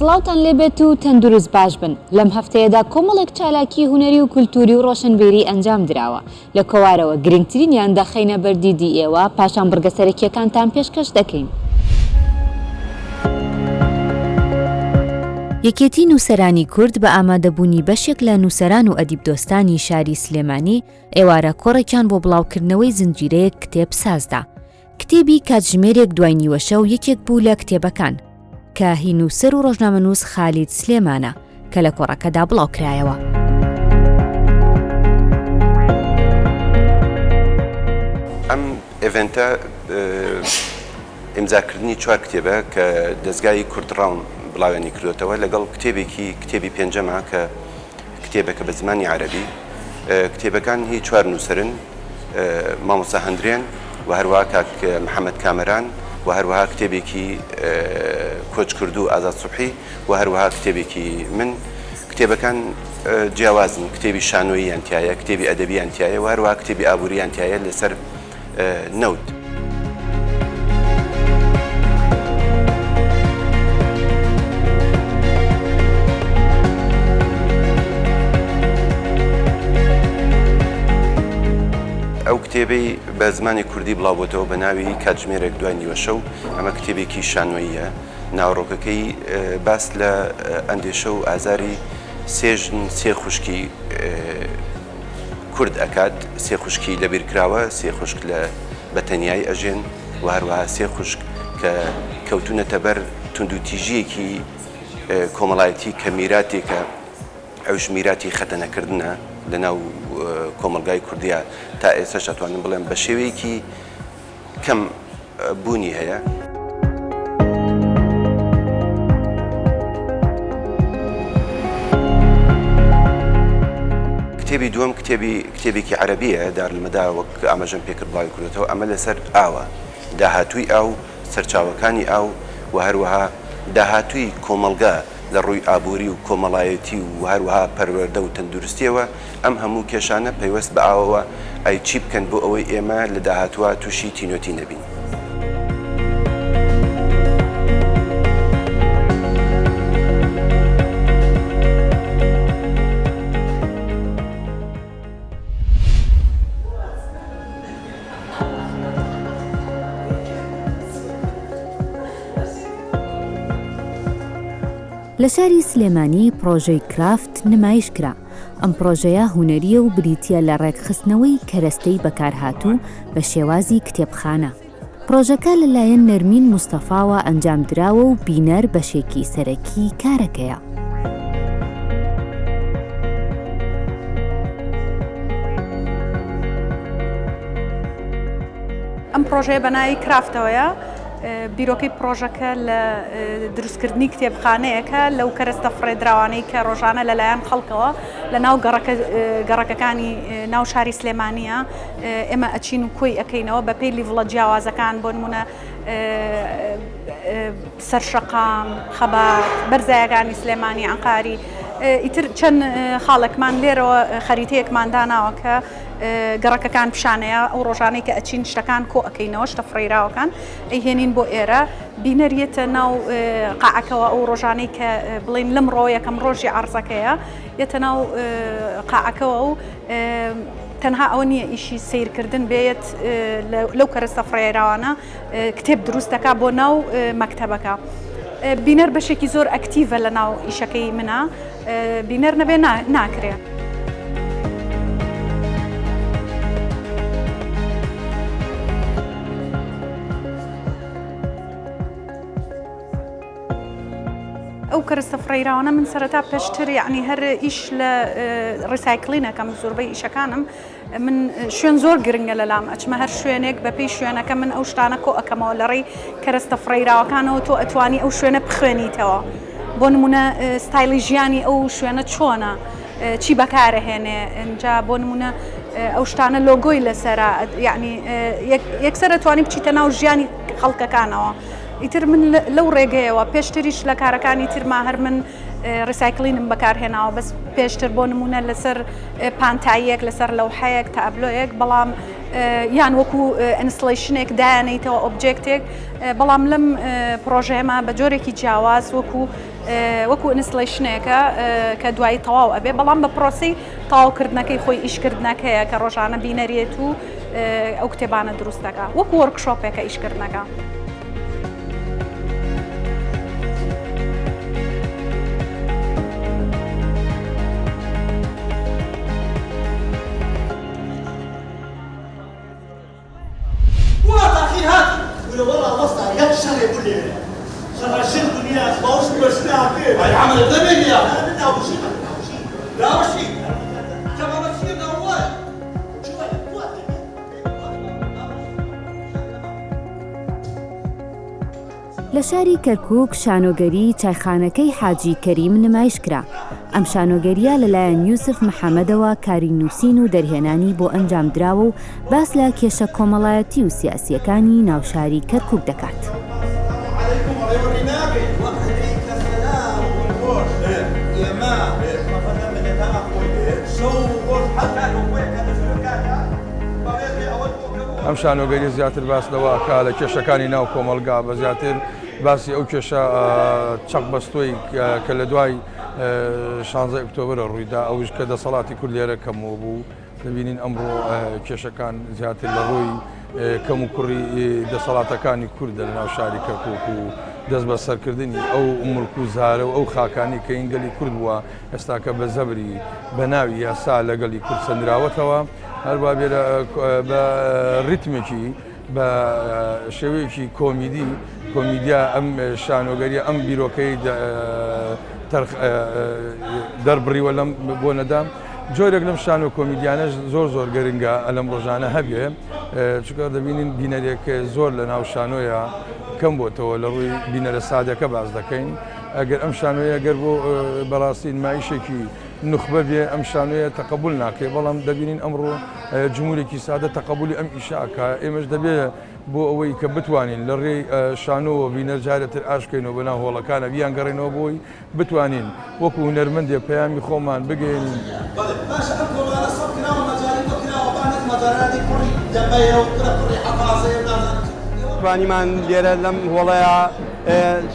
سڵاوتان لێبێت و تەندروست باش بن. لەم هەفتەیەدا کۆمەڵێک چالاکی هونەری و کولتوری و ڕۆشنبیری ئەنجام درراوە. لە کۆوارەوە گرنگترینیان دەخەینە بەردیدی ئێوە پاشان بڕگەسەرەکیەکانتان پێشکەش دەکەین. یەکێتی نووسەرانی کورد بە ئامادەبوونی بەشێک لە نووسەران و ئەدیبدۆستانی شاری سلێمانی ئێوارە کۆڕێکیان بۆ بڵاوکردنەوەی زنجیرەیەک کتێب سازدا. کتێبی کاتژمێرێک دوای نیوەشە و یەکێک بوو لە کتێبەکان کە هی نووسەر و ڕۆژنامەنووس خالید سلێمانە کە لە کۆڕەکەدا بڵاوکرایەوە. ئەم ئێڤنتە ئیمزاکردنی چوار کتێبە کە دەستگای کوردڕاون بڵاوێنی کردوێتەوە لەگەڵ کتێبی پێنجەمە کە کتێبەکە بە زمانی عەرەبی. کتێبەکان هی چوار نووسەرن، مامۆستا هەندرێن و هەروەها کاک محەممەد کامەران و هەروەها کتێبێکی کۆچ کرد و ئازاد سوبحی و هەروەها کتێبێکی من. کتێبەکان جیاوازن، کتێبی شانۆییان تایە، کتێبی ئەدەبیان تایە و هەروەها کتێبی ئابووریان تایە لەسەر نەوت. ئەو کتێبەی بە زمانی کوردی بڵاوبووتەوە بە ناوی کاتژمێرێک دوای نیوەشە و ئەمە کتێبێکی شانۆییە. ناوڕۆکەکەی باس لە ئەندێشە و ئازاری سێ خوشکی کورد ئەکات، سێ خوشکی لەبیرکراوە، سێ خوشک لە بەتەنیایی ئەژێن و هەروەها سێ خوشک کە کەوتونەتە بەر توندوتیژیەکی کۆمەڵایەتی کە میراتێکە، ئەوش میراتی خەتەنەکردنە لەناو کۆمەلگای کوردیە تا ئێستا ئەتوانم بڵێم بە شێوەیەکی کەم بوونی هەیە. کتێبی دووەم کتێبێکی عەرەبیە، دارالمەدا وەک ئاماژەم پێکرد بڵاوی کردوێتەوە. ئەمە لەسەر ئاوە، داهاتووی ئاو، سەرچاوەکانی ئاو و هەروەها داهاتووی کۆمەلگا لە ڕووی ئابووری و کۆمەڵایەتی و هەروەها پەروەردە و تەندروستیەوە. ئەم هەموو کێشانە پەیوەست بە ئاوەوە ئەی چی بکەن بۆ ئەوەی ئێمە لە داهاتووە تووشی تینۆتی نەبین. لە شاری سلێمانی پرۆژەی کرافت نمایش کرا. ئەم پرۆژەیە هونەریە و بریتیە لە ڕێکخستنەوەی کەرەستەی بەکارهاتوو بە شێوازی کتێبخانە. پرۆژەکە لەلایەن نەرمین موستەفاوە ئەنجام دراوە و بینەر بەشێکی سەرەکی کارەکەیە. ئەم پرۆژەیە بەناوی کرافتەوەیە. بیرۆکەی پرۆژەکە لە دروستکردنی کتێبخانەیەکە لەو کەرەستە فڕێدراوانەی کە ڕۆژانە لەلایەن خەڵکەوە لە ناو گەڕەکەکانی ناو شاری سلێمانیە ئێمە ئەچین و کۆی ئەەکەینەوە بە پێی لیڤڵە جیاوازەکان، بۆ نمونە سەرشەقام، خەبات، بەرزایەکانی سلێمانی، عەنقاری. ئیتر چەند خاڵێکمان لێرەوە خەریتەیەکمان داناوە کە گەڕەکەکان پیشانەیە ئەو ڕۆژانەی کە ئەچین شتەکان کۆ ئەەکەینەوە، شتە فڕێراوەکان ئەیهێنین بۆ ئێرە، بینەریێتە ناو قاعەکەوە. ئەو ڕۆژانەی کە بڵین لەم ڕۆ یەکەم ڕۆژی عەرزەکەیە یێتە ناو قاعەکەوە و تەنها ئەوە نییە ئیشی سیرکردن بێت لەو کەرەستە فڕێراوانە کتێب دروستەکە بۆ ناو مەکتەبەکە. بینەر بەشێکی زۆر ئەکتیڤە لە ناو ئیشەکەی منە، بینەر نەبێ ناکرێت. ئەو کەرەستە فڕێراوانە من سەرەتا پێشتر یعنی هەر ئیش لە ڕیسایکلینەکەم زۆربەی ئیشەکانم من شوێن زۆر گرنگە لەلام ئەچمە هەر شوێنێک بە پێی شوێنەکە من ئەو شتانە کۆ ئەەکەمەوە لە ڕێی کەرەستە فڕێراوەکانەوە تۆ ئەتوانی ئەو شوێنە بخوێنیتەوە. بۆ نمونە ستایلی ژیانی ئەو شوێنە چۆنە، چی بەکارەهێنێ. اینجا بۆ نمونە ئەو شتانە لۆگۆی لەسەرە، یعنی یەکسەر ئەتوانی بچیتە ناو ژیانی خەڵکەکانەوە. ئیتر من لەو ڕێگەیەوە پێشتریش لە کارەکانی ترما هەر من ڕیسایکلینم بەکارهێناوە، بەس پێشتر بۆ نمونە لەسەر پانتاییەک، لەسەر لەوحەیەک، تابلۆیەک، بەڵام یان وەکو ئینستڵیشنێک دایانیتەوە ئۆبجێکتێک، بەڵام لەم پرۆژەیەمە بە جۆرێکی جیاواز وەکو وەکو ئینستڵیشنێکە کە دوایی تەواو ئەبێ بەڵام بە پرۆسی تەواوکردنەکەی خۆی ئیشکردنەکەیە کە ڕۆژانە بینەرێت و ئەو کتێبانە دروستەکە وەکو وەرکشۆپێکە ئیشکردنەکە. والله مصنع يا الشهر يقول لي شهر الشهر الدنيا باوش بسنا كيف هاي عمل الدبل يا لا ابو شيء لا ابو شيء كما بتصير اول لە شاری کەرکووک شانۆگەری چایخانەکەی حاجی کەریم نمایش کرا. ئەم شانۆگەریە لەلایەن یوسف محەممەدەوە کاری نووسین و دەرهێنانی بۆ ئەنجام دراوە و باس لە کێشە کۆمەڵایەتی و سیاسیەکانی ناوشاری کەرکووک دەکات. ئەم شانۆگەری زیاتر باسنەوە کە لە کێشەکانی ناو کۆمەلگا بە زیاتر باسی ئەو کێشە چەق بەستۆی کە لە دوای 16 ئۆکتۆبرە ڕوویدا ئەوش کە دەسەڵاتی کورد لێرە کەمەوە بوو دەبینین ئەمڕۆ کێشەکان زیاتر لە ڕۆی کەم و کوڕی دەسەڵاتەکانی کوردە لە ناو شاری کەرکووک و دەست بە سەرکردنی ئەو مڵک و زارە و ئەو خاکانی کە ئینگەلی کورد بووە ئێستا کە بە زەبری بە ناوی یاسا لەگەڵی کورد سەندراوەتەوە هەروە بێرە بە ڕیتمێکی بە شێوەیەکی کۆمیدیا ئەم شانۆگەریە ئەم بیرۆکەی دەربڕیوە لەم بۆ نەدام جۆرێک لەم شان و کۆمیدیانەش زۆر گەرنگە لەم ڕۆژانە هەبێ چونکە دەبینین بینەرێک زۆر لە ناو شانۆیە کەم بۆتەوە لە ڕووی بینەرە سادەکە باز دەکەین ئەگەر ئەم شانۆیە گەر بۆ بەڕاستی نمایشێکی نخبە بێ ئەم شانۆیە تەقبول ناکرێت بەڵام دەبینین ئەمڕۆ جمهورێکی سادە تەقبولی ئەم ئیشاکە ئێمەش دەبێت بۆ ئەوەی کە بتوانین لە ڕێی شانۆوە بینەر جارێتتر ئاشکەینەوە بەناو هۆڵەکانە بیان گەڕێنەوە بۆی بتوانین وەکو هونەرمەندێ پەیامی خۆمان بگەێنین. توانیمان لێرە لەم هۆڵەیە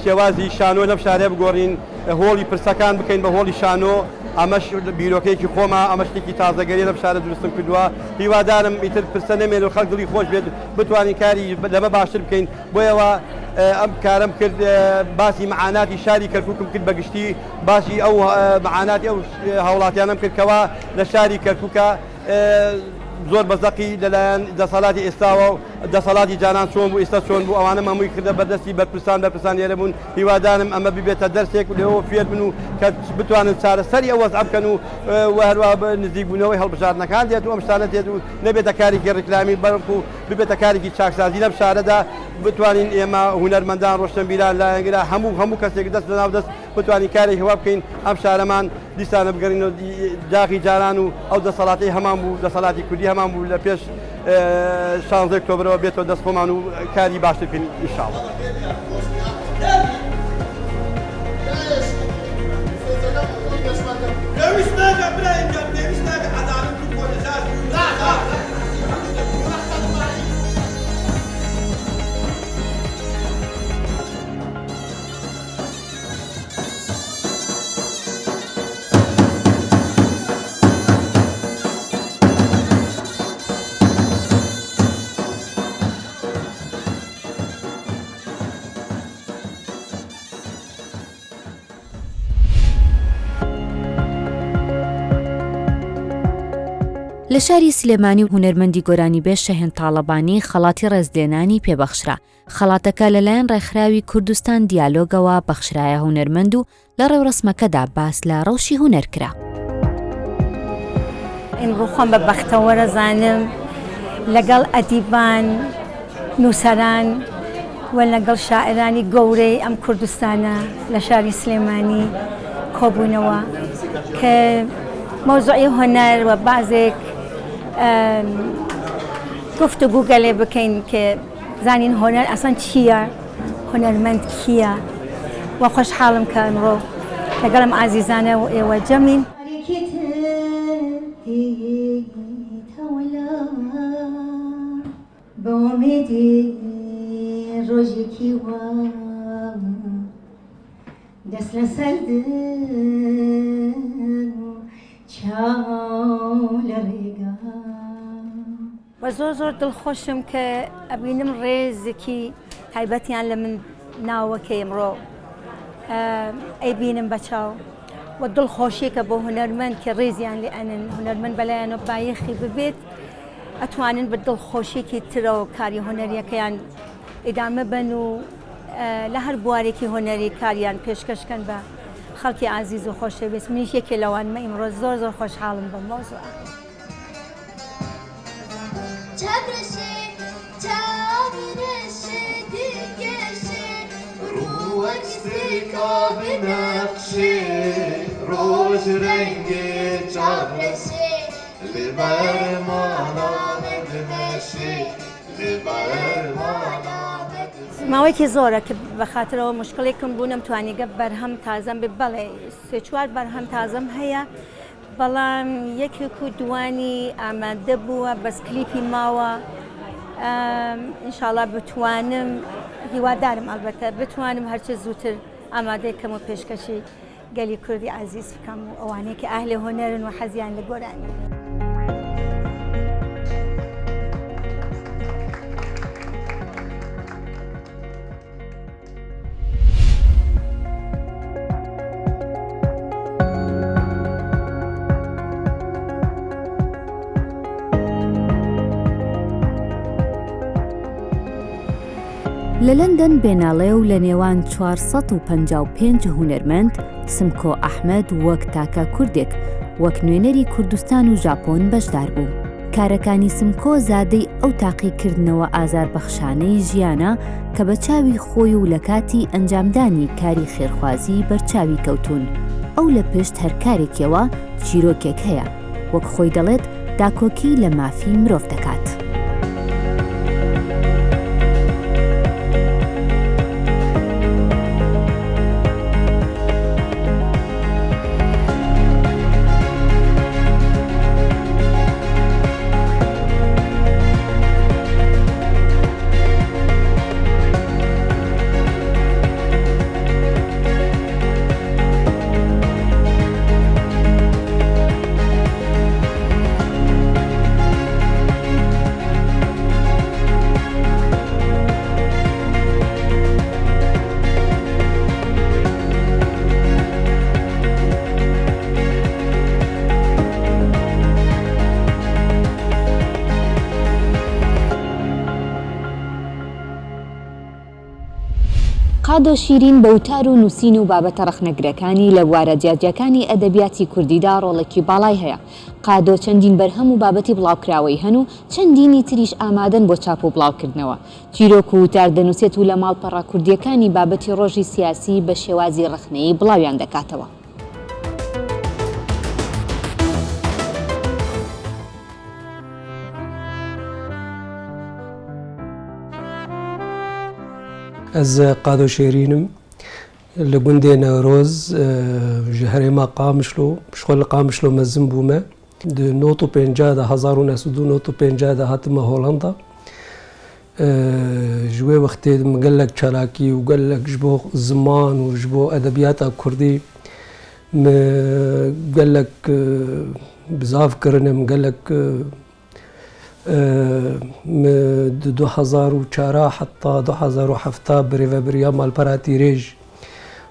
شێوازی شانۆ لەم شارێ بگۆڕین هۆڵی پرسەکان بکەین بە هۆڵی شانۆ ئەمەش بیرۆکەیەکی خۆمە ئەمە شتێکی تازەگەری لەم شارە دروستم کردووە هیوادارم ئیتر پرسە نەمێن و خەڵک دڵی خۆش بێت بتوانین کاری لەمە باشتر بکەین بۆیەوە ئەم کارم کرد باسی معاناتی شاری کەرکووکم کرد بەگشتی باسی ئەو معاناتی ئەو هاوڵاتیانم کردکەوە لە شاری کەرکووکە زۆر بەزەقی لەلایەن دەسەڵاتی ئێستاوە و دەسەڵاتی جانان چۆن بوو ئێستا چۆن بوو ئەوانە هەمووی کردە بەردەستی بەرپرسان لێرە بوون هیوادارم ئەمە ببێتە دەرسێک و لەوە فێر بن و کە بتوانن چارەسەری ئەو وەزع بکەن و هەروە نزیک بوونەوەی هەڵبژاردنەکان دێت و ئەم شتانە دێت و نەبێتە کارێکی ڕێکلامی بەرق و ببێتە کارێکی چاکسازی لەم شارەدا بتوانین ئێمە هونەرمەندان ڕۆشنبیران لایەنگرا هەموو کەسێک دەست لەناو دەست بتوانین کارێک هەوا بکەین ئەم شارەمان دیسانە بگەڕین و داخی جاران و ئەو دەسەڵاتی هەمان بوو دەسەڵاتی کوردی هەمان بوو لە پێش 16 ئۆکتۆبرەوە بێتەوە دەست خۆمان و کاری باشتر بکەین ئینشاڵڵا. لە شاری سلێمانی و هونەرمەندی گۆرانیبێژ شەهێن تاڵەبانی خەڵاتی ڕێزلێنانی پێبەخشرا. خەڵاتەکە لەلایەن ڕێکخراوی کوردستان دیالۆگەوە بەخشرایە هونەرمەند و لە ڕێوڕسمەکەدا باس لە ڕەوشی هونەر کرا. ئیمڕۆ خۆم بە بەختەوەرە زانم لەگەڵ ئەدیبان نووسەران و لەگەڵ شاعرانی گەورەی ئەم کوردستانە لە شاری سلێمانی کۆبوونەوە کە مۆزوعی هۆنەر و بازێک گفتوگو گەلێ بکەین کە زانین هۆنەر ئەسەن چییە هۆنەرمەند کییە و خۆشحاڵم کە ئەمڕۆ لەگەڵم ئازیزانە و ئێوە جەمین. بۆمێدی ڕۆژێکی وا دەست مثل سردن چال ریگا و زۆر دڵخۆشم کە ئەبینم ڕێزێکی تایبەتیان لە من ناوەکە ئەمڕۆ ئەیبینم بە چاو و دڵخۆشیێکە بۆ هونەرمەند کە ڕێزیان لێ ئەنن هونەرمەند بەلایەنەوە بایەخی ببێت ئەتوانن بە دڵخۆشیێکی ترەوە کاری هونەریەکەیان ئیدامە بن و لە هەر بوارێکی هونەری کاریان پێشکەشکەن بە خەڵکی عزیز و خۆشەویست. منیش یەکێ لەوانمە ئیمڕۆ زۆر خۆشحاڵم بەم مۆزوعە. روز رنگ چابرسی لبر مانا بدمشی لبر مانا ماوەیەکی زۆرە کە بە خاترەوە مشکلێکم بوو نەمتوانیگە بەرهەم تازەم بێ بەڵێ سێ چوار بەرهەم تازەم هەیە بەڵام یەکێک و دوانی ئامادە بووە بەس کلیپی ماوە ئینشاڵڵا بتوانم هیوادارم ئەلبەتە بتوانم هەرچە زووتر ئامادەیەکەم و پێشکەشی گەلی کوردی عزیز بکەم و ئەوانەیە کە ئاهلی هونەرن و حەزیان لە گۆرانی. لە لەندەن بێناڵێ و لە نێوان 455 هونەرمەند سمکۆ ئەحمەد وەک تاکە کوردێک وەک نوێنەری کوردستان و ژاپۆن بەشدار بوو. کارەکانی سمکۆ زادەی ئەو تاقیکردنەوە ئازاربەخشانەی ژیانە کە بە چاوی خۆی و لە کاتی ئەنجامدانی کاری خێرخوازی بەرچاوی کەوتون. ئەو لە پشت هەر کارێکەوە چیرۆکێک هەیە وەک خۆی دەڵێت داکۆکی لە مافی مرۆڤ دەکات. قادۆ شیرین بەوتار و نووسین و بابەتە ڕەخنەگرەکانی لە بوارە جیاجەکانی ئەدەبیاتی کوردیدا ڕۆڵێکی باڵای هەیە. قادۆ چەندین بەرهەم و بابەتی بڵاوکراوەی هەن و چەندینی تریش ئامادەن بۆ چاپ و بڵاوکردنەوە. چیرۆک و وتار دەنووسێت و لە ماڵپەڕە کوردیەکانی بابەتی ڕۆژی سیاسی بە شێوازی ڕەخنەیی بڵاویان دەکاتەوە. Ez qado şêrînim li gundê Newroz ji herêma Qamişlo şixwe li Qamişlo mezin bûme. Di 1950 de 1950 de hatime Hollanda. Ji wê wextê min gelek çalakî û gelek ji bo ziman û ji bo edebiyata Kurdî me gelek bizav kirine min gelek di 2004 heta 2007 birêveberiya malpera tîrêj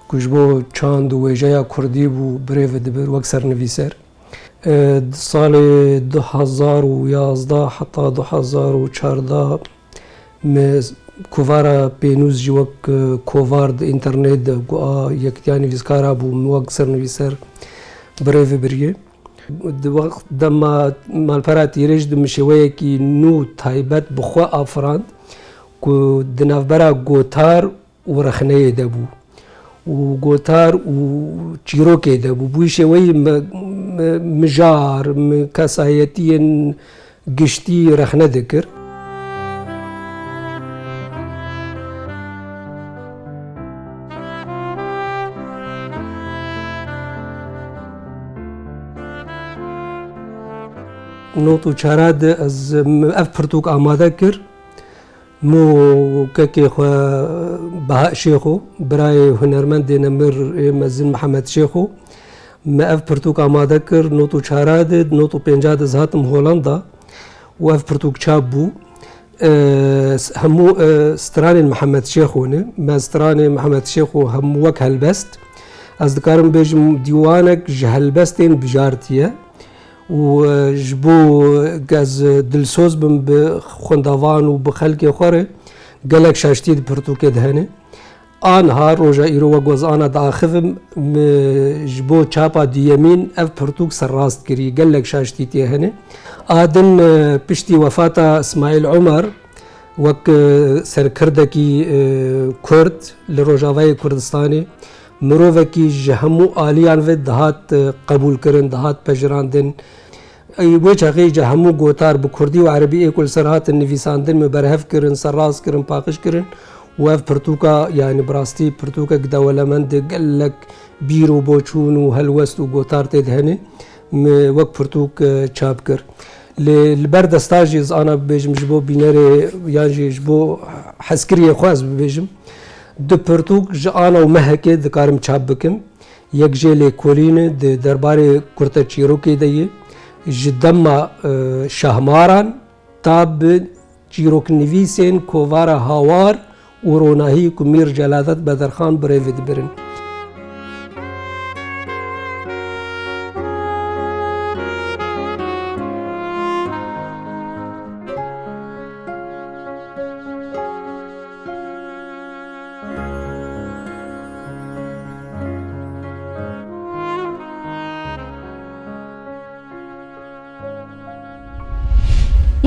ku ji bo çand û wêjeya Kurdî bû birêve dibir wek sernivîser. Di salê 2011 heta 2014 me kovara pênûz jî wek kovar di înternêt de goa yektiya nivîskara bû min wek sernivîser birêve biriye. Di dema malpera tîrêj di mişeweyekî nû taybet bi xwe afirand ku di navbera gotar û rexneyê de bû û gotar û çîrokê de bû. Bû şêweyî mijar mi kesayetiyên giştî rexne dikir. Not û çara de ez ev pirtûk amade kir مو كاكي خو بهاء شيخو براي هنرمند نمر مزن محمد شيخو ما اف برتوك آماده كر نوتو چاراد نوتو پنجاد زهاتم هولندا و اف برتوك چابو همو ستران محمد شيخونه ما ستران محمد شيخو هم وك هلبست از دكارم بيجم ديوانك جهلبستين بجارتيه وجبو غاز دلسوز بم بخندوان وبخلق خوره قالك شاشتي برتوكي دهنه آنها روژا ایرو و گوز آنا داخفم جبو چاپا دیمین اف پرتوک سراست کری گلک شاشتی تیهنه آدن پشتی وفاتا اسماعیل عمر وک سرکردکی کرد لروجاوای کردستانی مروفکی جهمو آلیان و دهات قبول کرن دهات پجراندن وجه غي جهمو گوتار بكردي وعربي كل سرات النفيساندن مبرهف كرن سراس كرن باقش كرن وف برتوكا يعني براستي برتوكا قدا ولا من قال لك بيرو بوچون وهلوست وغوتار تدهني وك برتوك تشابكر البرد استاجيز انا بيجم جبو بيناري يعني جبو حسكريه خواز بيجم دو برتوك انا ومهكي ذكارم تشابكم يك جيلي كولين درباري كرتا تشيروكي دي جدما شهماران تاب تشيروك نيفيسين كوفارا هاوار وروناهي كمير جلادت بدرخان بريفيد برن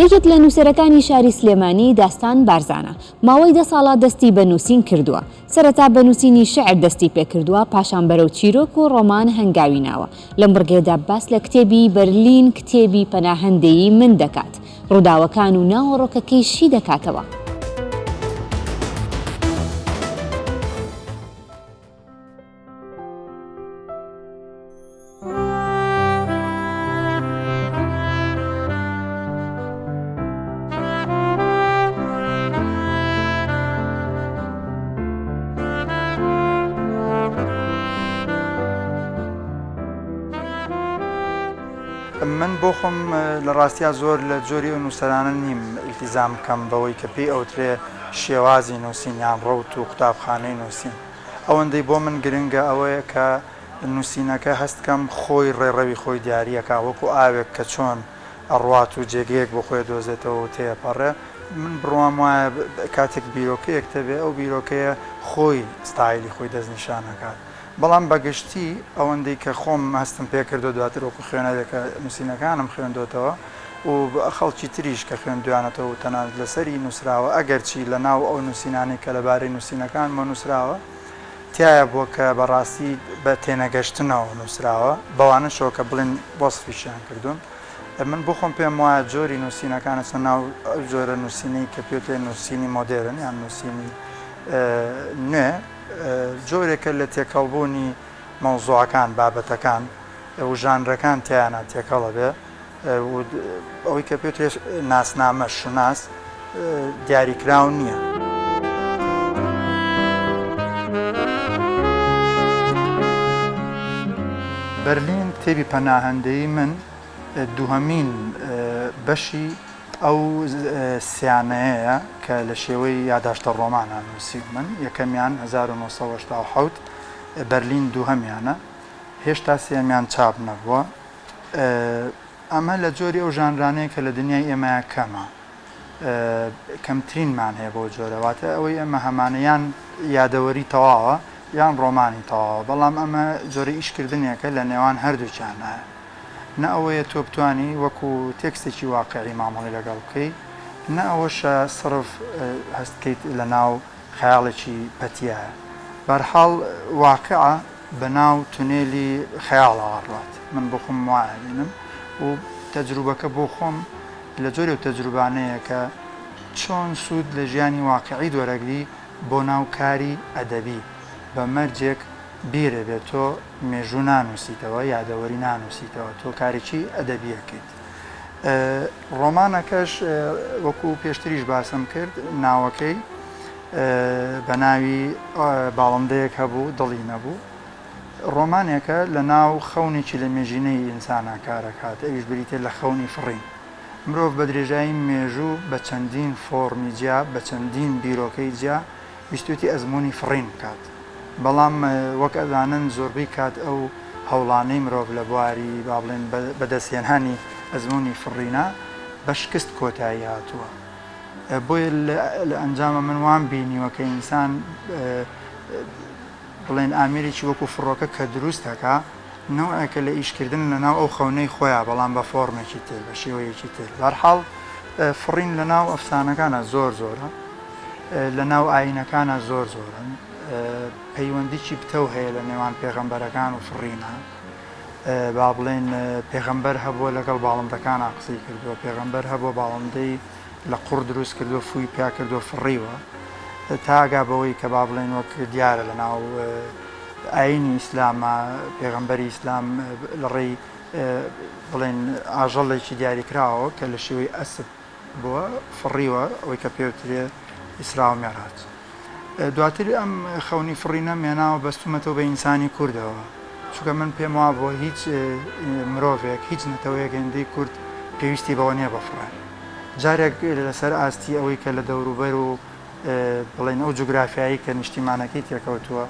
یەکێک لە نووسەرەکانی شاری سلێمانی داستان بارزانە ماوەی 10 ساڵە دەستی بە نووسین کردووە سەرەتا بە نووسینی شعر دەستی پێ کردووە پاشان بەرەو چیرۆک و ڕۆمان هەنگاوی ناوە لەم بڕگێدا باس لە کتێبی بەرلین کتێبی پەناهەندەیی من دەکات ڕووداوەکان و ناوەڕۆکەکەی شی دەکاتەوە من بۆ خۆم لە ڕاستیا زۆر لە جۆری و نووسەرانە نیم ئیلتیزام کەم بەوەی کە پێی ئەوترێ شێوازی نووسین یان ڕەوت و قوتابخانەی نووسین ئەوەندەی بۆ من گرنگە ئەوەیە کە نووسینەکە هەستکەم خۆی ڕێڕەوی خۆی دیاریەکە وەکو ئاوێک کە چۆن ئەڕوات و جێگەیەک بۆ خۆی دۆزێتەوە و تێپەڕێ من بڕوام وایە کاتێک بیرۆکەیەک دەبێ ئەو بیرۆکەیە خۆی ستایلی خۆی دەستنیشانەکات بەڵام بەگشتی ئەوەندەی کە خۆم هەستم پێ کردو دواتر وەکو خوێنەرێکە نووسینەکانم خوێندۆتەوە و خەڵکی تریش کە خوێندویانەتەوە و تەنانەت لەسەری نووسراوە ئەگەرچی لە ناو ئەو نووسینانی کە لەبارەی نووسینەکانمە نووسراوە تایە بووە کە بەڕاستی بە تێنەگەشتنەوە نووسراوە بەوانە شەوە کە بڵێن وەسفیشیان کردوون من بۆ خۆم پێم وایە جۆری نووسینەکانە چەند ناو جۆرە نووسینەی کە پێوتێ نووسینی مۆدێرن یان نووسینی نوێ جۆرێکە لە تێکەڵبوونی مەوزوعەکان بابەتەکان و ژانرەکان تیانە تێکەڵە بێ ئەوەی کە پێوتێ ناسنامە شوناس دیاریکراو نییە. بەرلین کتێبی پەناهەندەیی من دووهەمین بەشی ئەو سیانەیە کە لە شێوەی یاداشتە ڕۆمانە نووسی من یەکەمیان 1970 بەرلین دووهەمیانە هێشتا سێمیان چاپ نەبووە ئەمە لە جۆری ئەو ژانرانەیە کە لە دنیای ئێمەیە کەمە کەمترینمان هەیە بۆ جۆرەواتە ئەوەی ئەمە هەمانەیان یادەوەری تەواوە یان ڕۆمانی تەواوە بەڵام ئەمە جۆرە ئیشکردنێکە لە نێوان هەردووچیانە نە ئەوەیە تۆ بتوانی وەکو تێکستێکی واقعی مامەڵی لەگەڵ بکەیت نە ئەوەشە سرف هەستکەیت لە ناو خەیاڵێکی پەتیایە بەرحاڵ واقعە بە ناو تونێلی خەیاڵەوە ڕات من بۆ خۆم وایە بینم و تەجروبەکە بۆ خۆم لە جۆرێ و تەجروبانەیە کە چۆن سوود لە ژیانی واقعی دۆرەگری بۆ ناو کاری ئەدەبی بە مەرجێک بیرە بێت تۆ مێژوو نانووسیتەوە یادەوەری نانووسیتەوە تۆ کارێکی ئەدەبیەکەیت ڕۆمانەکەش وەکو پێشتریش باسم کرد ناوەکەی بە ناوی باڵندەیەک هەبوو دڵی نەبوو ڕۆمانێکە لە ناو خەونێکی لە مێژینەی ئینسانە کارەکات ئەویش بریتێ لە خەونی فڕین مرۆڤ بە درێژایی مێژوو بە چەندین فۆرمی جیا بە چەندین بیرۆکەی جیا ویستوتی ئەزمموی فڕین بکات بەڵام وەک ئەزانن زۆربەی کات ئەو هەوڵانەی مرۆڤ لە بواری با بڵێن بەدەستێنانی ئەزمموی فڕینە بە شکست کۆتایی هاتووە بۆیە لە ئەنجامە من وان بینیوە کە ئینسان بڵێن ئامێرێکی وەکو فڕۆکە کە دروستەکە نەوەکە لە ئیشکردن لە ناو ئەو خەونەی خۆیان بەڵام بە فۆرمێکی تر بە شێوەیەکی تر بەرحاڵ فڕین لە ناو ئەفسانەکانە زۆر زۆرە لە ناو ئاینەکانە زۆر زۆرن پەیوەندیی بتەو هەیە لە نێوان پێغەمبەرەکان و فڕینە با بڵێن پێغەمبەر هەبووە لەگەڵ باڵندەکانە قسەی کردووە پێغەمبەر هەبووە باڵندەی لە قوڕ دروست کردو فووی پیا کردو فڕیوە تاگا بەوەی کە با بڵێن وەک دیارە لە ناو ئاینی ئیسلامە پێغەمبەری ئیسلام لە ڕێی بڵێن ئاژەڵێکی دیاریکراوە کە لە شێوەی ئەسب بووە فڕیوە ئەوەی کە پێوترێ ئیسرا و میعراج دواتر ئەم خەونی فڕینە مێناوە بەستومەتەوە بە ئینسانی کوردەوە چونکە من پێم وابووە هیچ مرۆڤێک هیچ نەتەوەیەک هێندەی کورد پێویستی بەوە نییە بەفڕێن جارێک لەسەر ئاستی ئەوەی کە لە دەوروبەر و بڵێن ئەو جوگرافیایی کە نیشتیمانەکەی تێکەوتووە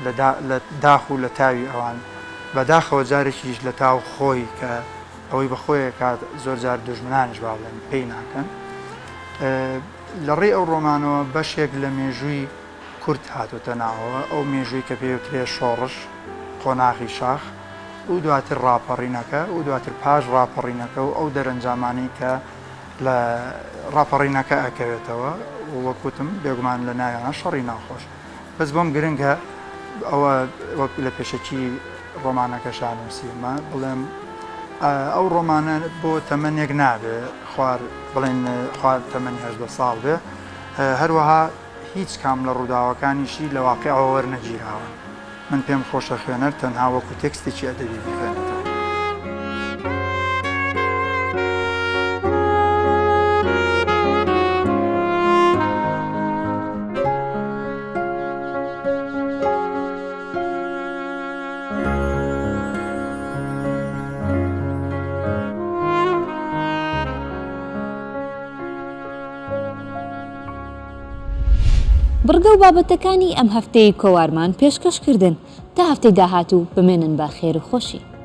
لە داخ و لە تاوی ئەوان بەداخەوە جارێکیش لە تاو خۆی کە ئەوەی بەخۆیە کات زۆر جار دژمنانش با بڵێن پێی ناکەن لە ڕێی ئەو ڕۆمانەوە بەشێک لە مێژووی کورد هاتوتە ناوەوە ئەو مێژووی کە پێوترێ شۆڕش قۆناغی شاخ و دواتر ڕاپەڕینەکە و دواتر پاش ڕاپەڕینەکە و ئەو دەرەنجامانی کە لە ڕاپەڕینەکە ئەکەوێتەوە وەکوتم بێگومان لە ناویانە شەڕی ناخۆش بەس بۆم گرنگە ئەوە وەک لە پێشەکی ڕۆمانەکەشان نووسیمە بڵێم ئەو ڕۆمانە بۆ تەمەنێک نابێ خوار بڵێن خوار تەمەنی 18 ساڵ بێ هەروەها هیچ کام لە ڕووداوەکانیشی لە واقعەوە وەرنەگیراوە من پێم خۆشە خوێنەر تەنها وەکو تێکستێکی ئەدەبی بخوێنێتەوە بڕگە و بابەتەکانی ئەم هەفتەی کۆوارمان پێشکەشکردن تا هەفتەی داهاتوو بمێنن بە خێر و خۆشی.